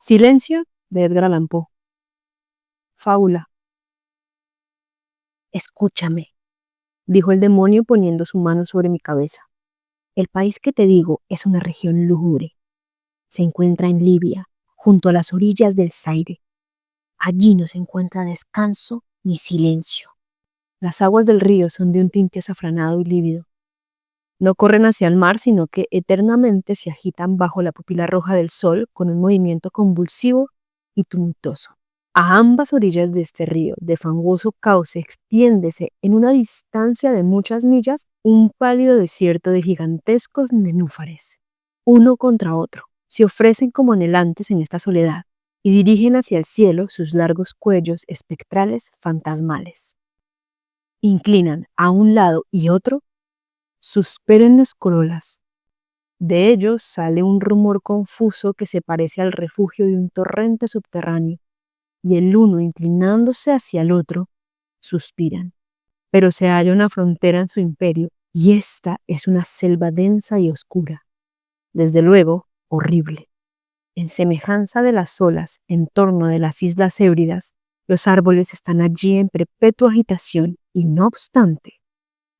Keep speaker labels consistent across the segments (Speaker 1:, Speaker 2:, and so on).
Speaker 1: Silencio de Edgar Allan Poe. Fábula. Escúchame, dijo el demonio poniendo su mano sobre mi cabeza. El país que te digo es una región lúgubre. Se encuentra en Libia, junto a las orillas del Zaire. Allí no se encuentra descanso ni silencio. Las aguas del río son de un tinte azafranado y lívido. No corren hacia el mar, sino que eternamente se agitan bajo la pupila roja del sol con un movimiento convulsivo y tumultuoso. A ambas orillas de este río, de fangoso cauce, extiéndese en una distancia de muchas millas un pálido desierto de gigantescos nenúfares. Uno contra otro, se ofrecen como anhelantes en esta soledad y dirigen hacia el cielo sus largos cuellos espectrales fantasmales. Inclinan a un lado y otro sus perennes corolas. De ellos sale un rumor confuso que se parece al refugio de un torrente subterráneo, y el uno inclinándose hacia el otro, suspiran. Pero se halla una frontera en su imperio, y esta es una selva densa y oscura, desde luego horrible. En semejanza de las olas en torno de las Islas Hébridas, los árboles están allí en perpetua agitación, y no obstante,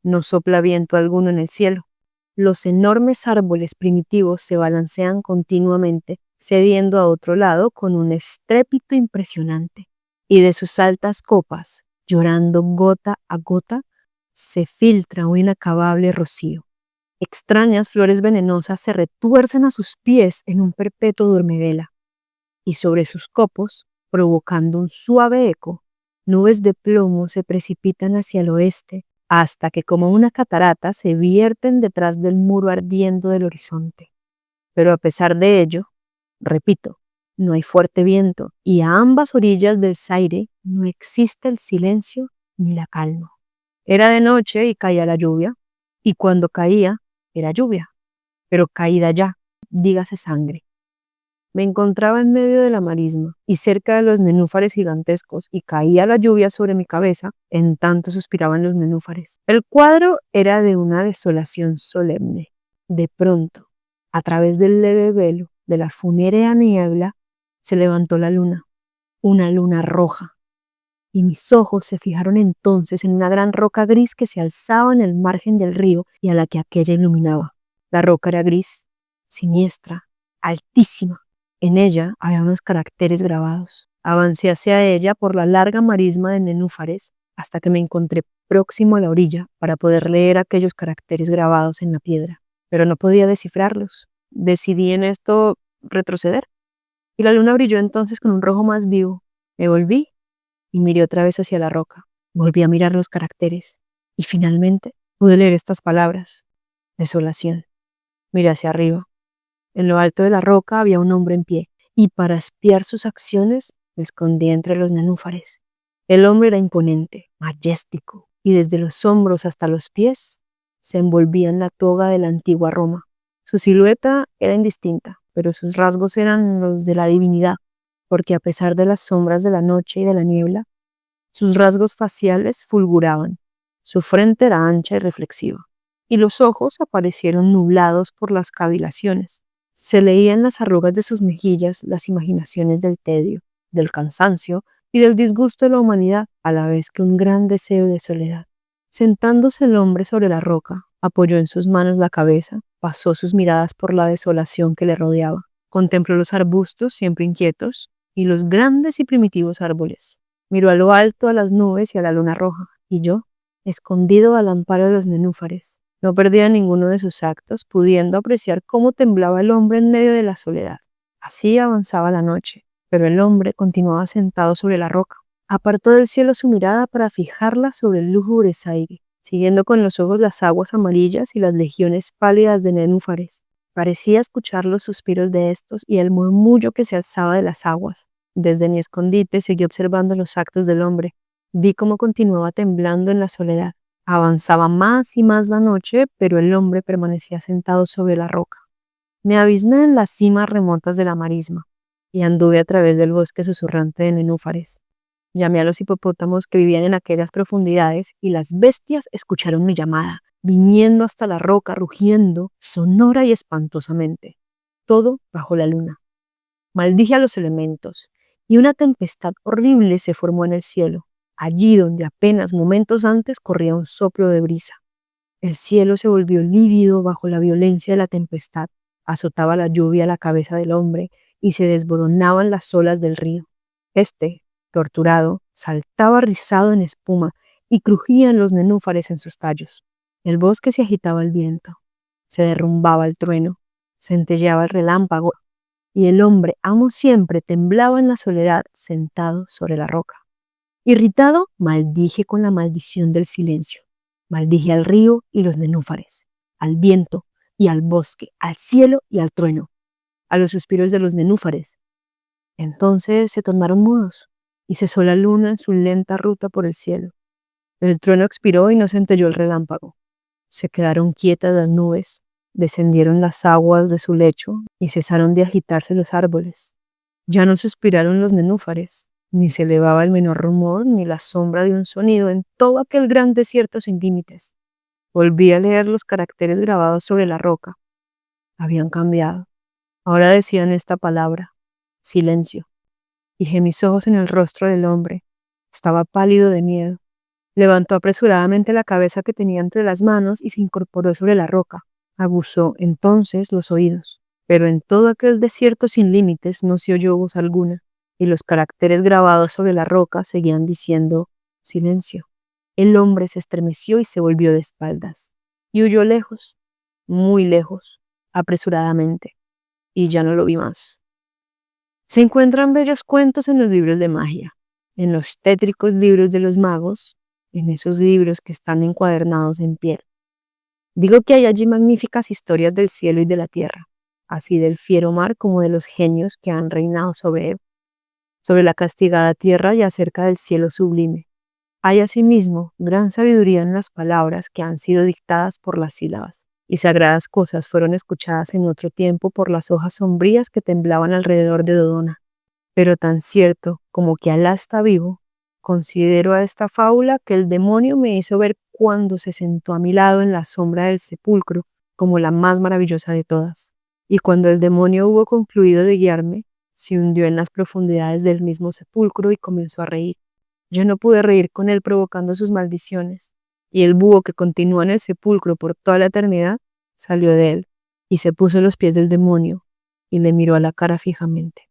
Speaker 1: no sopla viento alguno en el cielo. Los enormes árboles primitivos se balancean continuamente, cediendo a otro lado con un estrépito impresionante, y de sus altas copas, llorando gota a gota, se filtra un inacabable rocío. Extrañas flores venenosas se retuercen a sus pies en un perpetuo dormivela, y sobre sus copos, provocando un suave eco, nubes de plomo se precipitan hacia el oeste, hasta que como una catarata se vierten detrás del muro ardiendo del horizonte. Pero a pesar de ello, repito, no hay fuerte viento y a ambas orillas del Zaire no existe el silencio ni la calma. Era de noche y caía la lluvia, y cuando caía era lluvia, pero caída ya, dígase sangre. Me encontraba en medio de la marisma y cerca de los nenúfares gigantescos, y caía la lluvia sobre mi cabeza, en tanto suspiraban los nenúfares. El cuadro era de una desolación solemne. De pronto, a través del leve velo de la funérea niebla, se levantó la luna, una luna roja, y mis ojos se fijaron entonces en una gran roca gris que se alzaba en el margen del río y a la que aquella iluminaba. La roca era gris, siniestra, altísima. En ella había unos caracteres grabados. Avancé hacia ella por la larga marisma de nenúfares hasta que me encontré próximo a la orilla para poder leer aquellos caracteres grabados en la piedra, pero no podía descifrarlos. Decidí en esto retroceder, y la luna brilló entonces con un rojo más vivo. Me volví y miré otra vez hacia la roca. Volví a mirar los caracteres y finalmente pude leer estas palabras: desolación. Miré hacia arriba. En lo alto de la roca había un hombre en pie, y para espiar sus acciones me escondí entre los nenúfares. El hombre era imponente, majestático, y desde los hombros hasta los pies se envolvía en la toga de la antigua Roma. Su silueta era indistinta, pero sus rasgos eran los de la divinidad, porque a pesar de las sombras de la noche y de la niebla, sus rasgos faciales fulguraban. Su frente era ancha y reflexiva, y los ojos aparecieron nublados por las cavilaciones. Se leían en las arrugas de sus mejillas las imaginaciones del tedio, del cansancio y del disgusto de la humanidad, a la vez que un gran deseo de soledad. Sentándose el hombre sobre la roca, apoyó en sus manos la cabeza, pasó sus miradas por la desolación que le rodeaba, contempló los arbustos siempre inquietos y los grandes y primitivos árboles. Miró a lo alto a las nubes y a la luna roja, y yo, escondido al amparo de los nenúfares, no perdía ninguno de sus actos, pudiendo apreciar cómo temblaba el hombre en medio de la soledad. Así avanzaba la noche, pero el hombre continuaba sentado sobre la roca. Apartó del cielo su mirada para fijarla sobre el lúgubre Zaire, siguiendo con los ojos las aguas amarillas y las legiones pálidas de nenúfares. Parecía escuchar los suspiros de estos y el murmullo que se alzaba de las aguas. Desde mi escondite seguí observando los actos del hombre. Vi cómo continuaba temblando en la soledad. Avanzaba más y más la noche, pero el hombre permanecía sentado sobre la roca. Me abismé en las cimas remotas de la marisma y anduve a través del bosque susurrante de nenúfares. Llamé a los hipopótamos que vivían en aquellas profundidades, y las bestias escucharon mi llamada, viniendo hasta la roca, rugiendo, sonora y espantosamente. Todo bajo la luna. Maldije a los elementos, y una tempestad horrible se formó en el cielo, allí donde apenas momentos antes corría un soplo de brisa. El cielo se volvió lívido bajo la violencia de la tempestad, azotaba la lluvia a la cabeza del hombre y se desboronaban las olas del río. Este, torturado, saltaba rizado en espuma y crujían los nenúfares en sus tallos. El bosque se agitaba al viento, se derrumbaba el trueno, centelleaba el relámpago y el hombre, amo siempre, temblaba en la soledad sentado sobre la roca. Irritado, maldije con la maldición del silencio. Maldije al río y los nenúfares, al viento y al bosque, al cielo y al trueno, a los suspiros de los nenúfares. Entonces se tornaron mudos y cesó la luna en su lenta ruta por el cielo. El trueno expiró y no centelló el relámpago. Se quedaron quietas las nubes, descendieron las aguas de su lecho y cesaron de agitarse los árboles. Ya no suspiraron los nenúfares, ni se elevaba el menor rumor ni la sombra de un sonido en todo aquel gran desierto sin límites. Volví a leer los caracteres grabados sobre la roca. Habían cambiado. Ahora decían esta palabra: silencio. Fijé mis ojos en el rostro del hombre. Estaba pálido de miedo. Levantó apresuradamente la cabeza que tenía entre las manos y se incorporó sobre la roca. Aguzó entonces los oídos. Pero en todo aquel desierto sin límites no se oyó voz alguna, y los caracteres grabados sobre la roca seguían diciendo: silencio. El hombre se estremeció y se volvió de espaldas, y huyó lejos, muy lejos, apresuradamente, y ya no lo vi más. Se encuentran bellos cuentos en los libros de magia, en los tétricos libros de los magos, en esos libros que están encuadernados en piel. Digo que hay allí magníficas historias del cielo y de la tierra, así del fiero mar como de los genios que han reinado sobre él, sobre la castigada tierra y acerca del cielo sublime. Hay asimismo gran sabiduría en las palabras que han sido dictadas por las sílabas, y sagradas cosas fueron escuchadas en otro tiempo por las hojas sombrías que temblaban alrededor de Dodona. Pero tan cierto como que Alá está vivo, considero a esta fábula que el demonio me hizo ver cuando se sentó a mi lado en la sombra del sepulcro como la más maravillosa de todas. Y cuando el demonio hubo concluido de guiarme, se hundió en las profundidades del mismo sepulcro y comenzó a reír. Yo no pude reír con él provocando sus maldiciones, y el búho que continúa en el sepulcro por toda la eternidad salió de él y se puso a los pies del demonio y le miró a la cara fijamente.